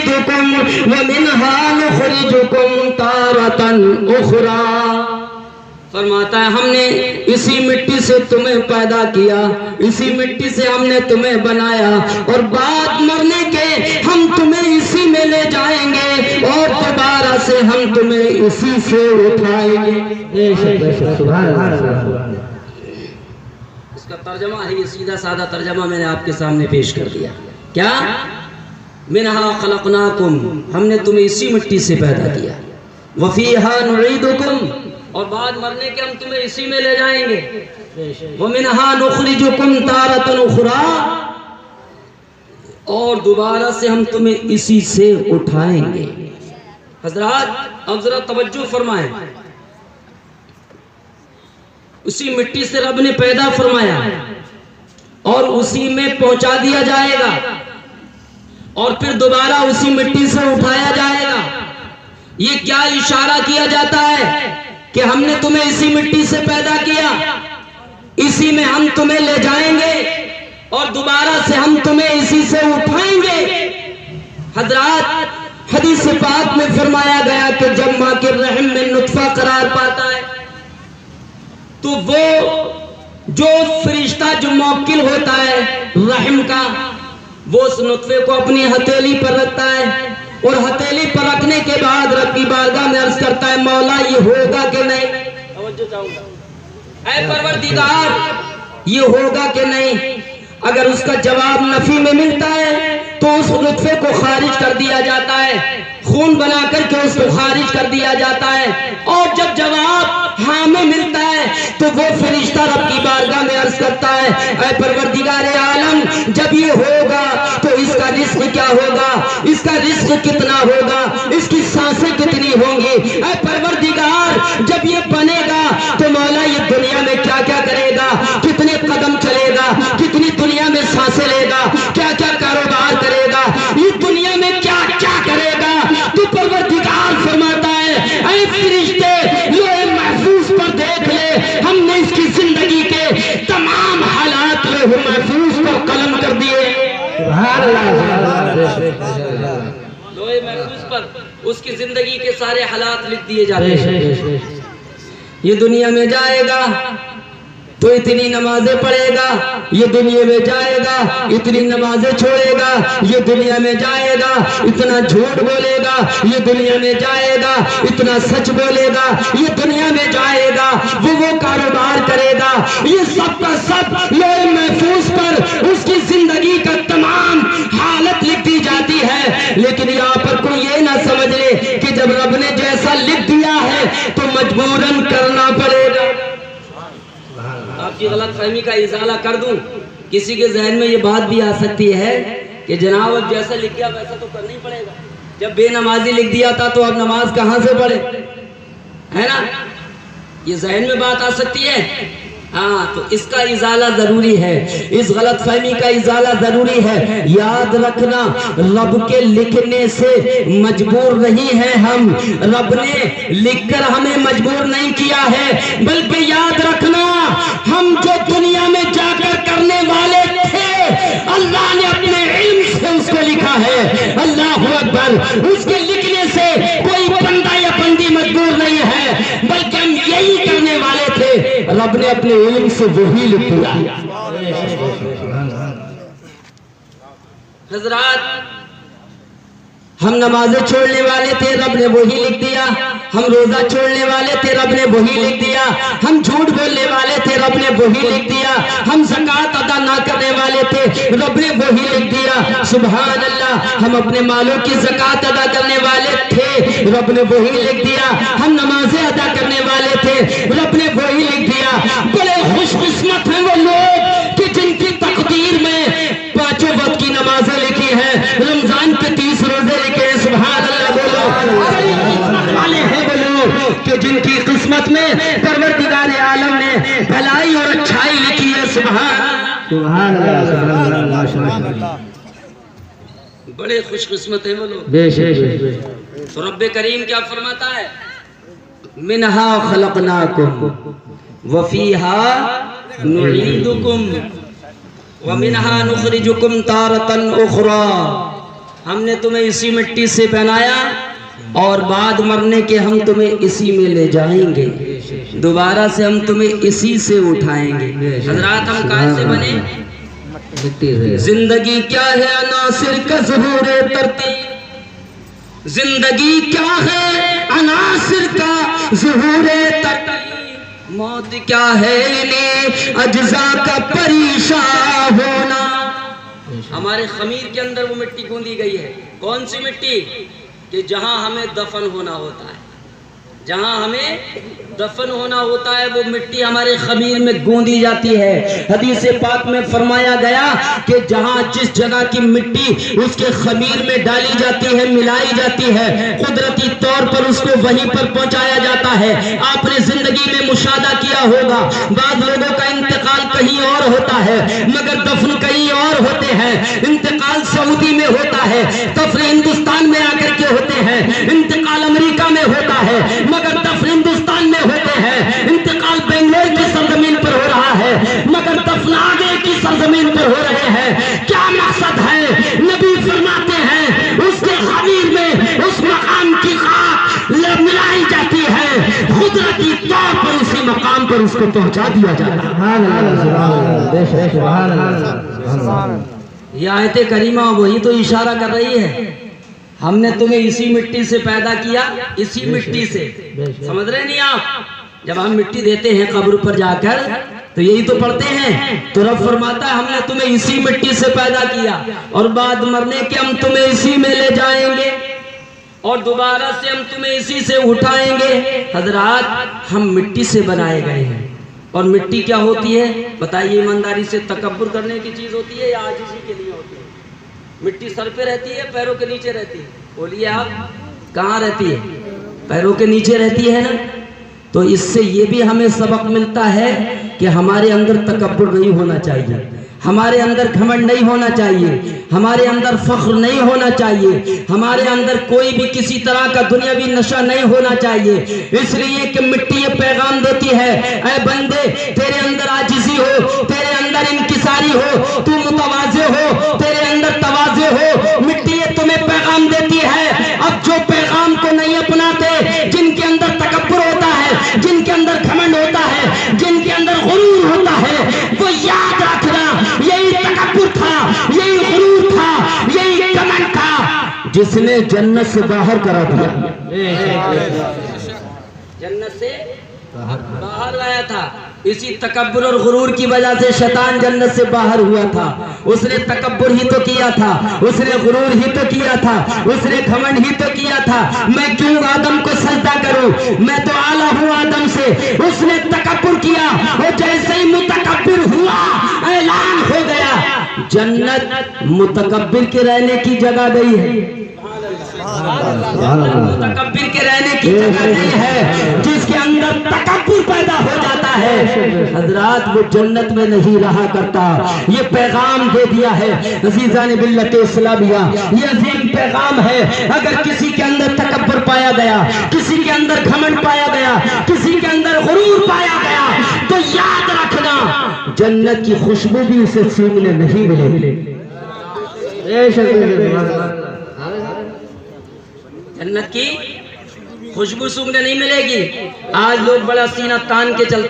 نعيدكم ومنها نخرجكم تارة أخرى. فرماتا ہے ہم نے اسی مٹی سے تمہیں پیدا کیا, اسی مٹی سے ہم نے تمہیں بنایا, اور بعد مرنے کے ہم تمہیں اسی میں لے جائیں گے, اور دوبارہ سے ہم تمہیں اسی سے اٹھائیں گے. اس کا ترجمہ ہے, یہ سیدھا سادہ ترجمہ میں نے آپ کے سامنے پیش کر دیا. کیا؟ منہا خلقناکم, ہم نے تمہیں اسی مٹی سے پیدا کیا, وفیہا نعیدکم, اور بعد مرنے کے ہم تمہیں اسی میں لے جائیں گے, ومنہا نخرجکم تارۃ اخری, اور دوبارہ سے ہم تمہیں اسی سے اٹھائیں گے. حضرات اب ذرا توجہ فرمائیں, اسی مٹی سے رب نے پیدا فرمایا اور اسی میں پہنچا دیا جائے گا, اور پھر دوبارہ اسی مٹی سے اٹھایا جائے گا. یہ کیا اشارہ کیا جاتا ہے کہ ہم نے تمہیں اسی مٹی سے پیدا کیا, اسی میں ہم تمہیں لے جائیں گے, اور دوبارہ سے ہم تمہیں اسی سے اٹھائیں گے. حضرات حدیث پاک میں فرمایا گیا کہ جب ماں کے رحم میں نطفہ قرار پاتا ہے تو وہ جو فرشتہ جو موکل ہوتا ہے رحم کا, وہ اس نطفے کو اپنی ہتھیلی پر رکھتا ہے, اور ہتھیلی پر رکھنے کے بعد رب کی بارگاہ میں عرض کرتا ہے مولا یہ ہوگا کہ نہیں, توجہ چاہوں گا, اے پروردگار یہ ہوگا کہ نہیں. اگر اس کا جواب نفی میں ملتا ہے تو اس نطفے کو خارج کر دیا جاتا ہے, خون بنا کر کے اس کو خارج کر دیا جاتا ہے, اور جب جواب ہاں میں ملتا ہے تو وہ فرشتہ رب کی بارگاہ میں عرض کرتا ہے اے پروردگار عالم جب یہ ہوگا تو اس کا رزق کیا ہوگا, اس کا رزق کتنا ہوگا, اس کی سانسیں کتنی ہوں گی. اے پروردگار جب یہ بنے گا تو مولا یہ دنیا میں کیا کیا کرے گا, کتنے قدم چلے گا, کتنی دنیا میں سانسیں لے گا, کیا کیا کاروبار کرے گا, یہ دنیا میں کیا کیا کرے گا. تو پروردگار فرماتا ہے اے فرشتے لوح محفوظ پر دیکھ لے, ہم نے اس کی زندگی کے تمام حالات لوح محفوظ پر قلم کر دیے. سبحان اللہ, لوح محفوظ پر اس کی زندگی کے سارے حالات لکھ دیے جاتے ہیں. یہ دنیا میں جائے گا تو اتنی نمازیں پڑھے گا, یہ دنیا میں جائے گا اتنی نمازیں چھوڑے گا, یہ دنیا میں جائے گا اتنا جھوٹ بولے گا, یہ دنیا میں جائے گا اتنا سچ بولے گا, یہ دنیا میں جائے گا وہ کاروبار کرے گا. یہ سب کا سب لوح محفوظ پر اس کی زندگی کا تمام حالت لکھ دی جاتی ہے. لیکن یہاں پر کوئی یہ نہ سمجھ لے کہ جب رب نے جیسا لکھ دیا ہے تو مجبوراً کرنا پڑے گا. آپ کی غلط فہمی کا ازالہ کر دوں, کسی کے ذہن میں یہ بات بھی آ سکتی ہے کہ جناب اب جیسا لکھ دیا ویسا تو کرنا ہی پڑے گا, جب بے نمازی لکھ دیا تھا تو اب نماز کہاں سے پڑھے, ہے نا, یہ ذہن میں بات آ سکتی ہے. ہاں تو اس کا ازالہ ضروری ہے, اس غلط فہمی کا ازالہ ضروری ہے. یاد رکھنا رب کے لکھنے سے مجبور نہیں ہے ہم, رب نے لکھ کر ہمیں مجبور نہیں کیا ہے, بلکہ یاد رکھنا ہم جو دنیا میں جا کر کرنے والے تھے اللہ نے اپنے علم سے اس کو لکھا ہے. اللہ اکبر, اس کے لکھنے سے کوئی بندہ یا بندی مجبور نہیں ہے, بلکہ ہم یہی کرنے والے تھے, رب نے اپنے علم سے وہی لکھ دیا. حضرات ہم نمازیں چھوڑنے والے تھے, رب نے وہی لکھ دیا. ہم روزہ چھوڑنے والے تھے, رب نے وہی لکھ دیا. ہم جھوٹ بولنے والے تھے, رب نے وہی لکھ دیا. ہم زکوٰۃ ادا نہ کرنے والے تھے, رب نے وہی لکھ دیا. سبحان اللہ, ہم اپنے مالوں کی زکوٰۃ ادا کرنے والے تھے, رب نے وہی لکھ دیا. ہم نمازیں ادا کرنے والے تھے, رب نے وہی لکھ دیا. بڑے خوش قسمت ہیں وہ لوگ کہ جن کی تقدیر میں 5 وقت کی نمازیں لکھی ہیں, رمضان کے 30 روزے لکھے ہیں. سبحان اللہ بولو. بڑے قسمت والے ہیں وہ لوگ کہ جن کی قسمت میں پروردگار عالم نے بھلائی اور اچھائی لکھی ہے. سبحان اللہ, بڑے خوش قسمت ہیں وہ لوگ. تو رب کریم کیا فرماتا ہے, منہا خلقناکم وفیہا نعیدکم ومنہا نخرجکم تارۃ اخری. ہم نے تمہیں اسی مٹی سے بنایا اور بعد مرنے کے ہم تمہیں اسی میں لے جائیں گے، دوبارہ سے ہم تمہیں اسی سے اٹھائیں گے۔ حضرات ہم کہاں سے بنے؟ زندگی کیا ہے عناصر کا ظہور ترتیب، زندگی کیا ہے عناصر کا ظہور ترتیب، موت کیا ہے انہیں اجزاء کا پریشان ہونا۔ ہمارے خمیر کے اندر وہ مٹی گوندی گئی ہے، کون سی مٹی؟ کہ جہاں ہمیں دفن ہونا ہوتا ہے، جہاں ہمیں دفن ہونا ہوتا ہے وہ مٹی ہمارے خمیر میں گوندی جاتی ہے۔ حدیث پاک میں فرمایا گیا کہ جہاں جس جگہ کی مٹی اس کے خمیر میں ڈالی جاتی ہے، ملائی جاتی ہے، قدرتی طور پر اس کو وہیں پر پہنچایا جاتا ہے۔ آپ نے زندگی میں مشاہدہ کیا ہوگا، بعض لوگوں کا انتقال کہیں اور ہوتا ہے مگر دفن کہیں اور ہوتے ہیں۔ انتقال سعودی میں ہوتا ہے، دفن ہندوستان میں آ کر کے ہوتے ہیں، انتقال امریکہ میں ہوتا ہے مگر دفن ہندوستان میں ہوتے ہیں، انتقال بنگلور کی سرزمین پر ہو رہا ہے مگر دفن آگے کی سرزمین پر ہو رہے ہیں۔ کیا مقصد ہے؟ نبی فرماتے ہیں اس کے خمیر میں اس مقام کی خاک ملائی جاتی ہے، قدرتی طور پر اسی مقام پر اس کو پہنچا دیا جاتا ہے۔ یہ آیت کریمہ وہی تو اشارہ کر رہی ہے، ہم نے تمہیں اسی مٹی سے پیدا کیا، اسی مٹی سے۔ سمجھ رہے نہیں آپ؟ جب ہم مٹی دیتے ہیں قبر پر جا کر تو یہی تو پڑھتے ہیں، تو رب فرماتا ہے ہم نے تمہیں اسی مٹی سے پیدا کیا اور بعد مرنے کے ہم تمہیں اسی میں لے جائیں گے اور دوبارہ سے ہم تمہیں اسی سے اٹھائیں گے۔ حضرات ہم مٹی سے بنائے گئے ہیں، اور مٹی کیا ہوتی ہے بتائیے ایمانداری سے؟ تکبر کرنے کی چیز ہوتی ہے یا عاجزی کے لیے ہوتی ہے؟ مٹی سر پہ رہتی ہے پیروں کے نیچے رہتی ہے؟ بولیے آپ، کہاں رہتی ہے؟ پیروں کے نیچے رہتی ہے نا۔ تو اس سے یہ بھی ہمیں سبق ملتا ہے کہ ہمارے اندر تکبر نہیں ہونا چاہیے، ہمارے اندر گھمنڈ نہیں ہونا چاہیے، ہمارے اندر فخر نہیں ہونا چاہیے، ہمارے اندر کوئی بھی کسی طرح کا دنیاوی نشہ نہیں ہونا چاہیے۔ اس لیے کہ مٹی یہ پیغام دیتی ہے، اے بندے تیرے اندر عاجزی ہو، تیرے اندر انکساری ہو، تو متواضع ہو، تیرے اندر تواضع ہو۔ مٹی یہ تمہیں پیغام دیتی ہے۔ اب جو پیغام کو نہیں اپناتے، جن کے اندر تکبر ہوتا ہے، جن کے اندر گھمنڈ ہوتا ہے، جن کے اندر غرور ہوتا ہے، وہ یاد رکھنا یہی تکبر تھا، یہی غرور تھا، یہی گھمنڈ تھا جس نے جنت سے باہر کرا دیا، جنت سے باہر لایا تھا۔ اسی تکبر اور غرور کی وجہ سے شیطان جنت سے باہر ہوا تھا۔ اس نے تکبر ہی تو کیا تھا، اس نے غرور ہی تو کیا تھا، اس نے گھمنڈ ہی تو کیا تھا۔ میں کیوں آدم کو سجدہ کروں، میں تو اعلیٰ ہوں آدم سے۔ اس نے تکبر کیا اور جیسے ہی متکبر ہوا اعلان ہو گیا جنت متکبر کے رہنے کی جگہ نہیں ہے، متکبر کے رہنے کی جگہ نہیں ہے۔ جس کے اندر تکبر پیدا ہو جاتا ہے حضرات وہ جنت میں نہیں رہا کرتا۔ یہ پیغام دے دیا ہے عزیزان ملت اسلامیہ، یہ عظیم پیغام ہے۔ اگر کسی کے اندر تکبر پایا گیا، کسی کے اندر گھمنڈ پایا گیا، کسی کے اندر غرور پایا گیا تو یاد رکھنا جنت کی خوشبو بھی اسے سونگنے نہیں ملے گی۔ جنت کی خوشبو سونگنے نہیں ملے گی۔ آج لوگ بڑا سینہ تان کے چلتے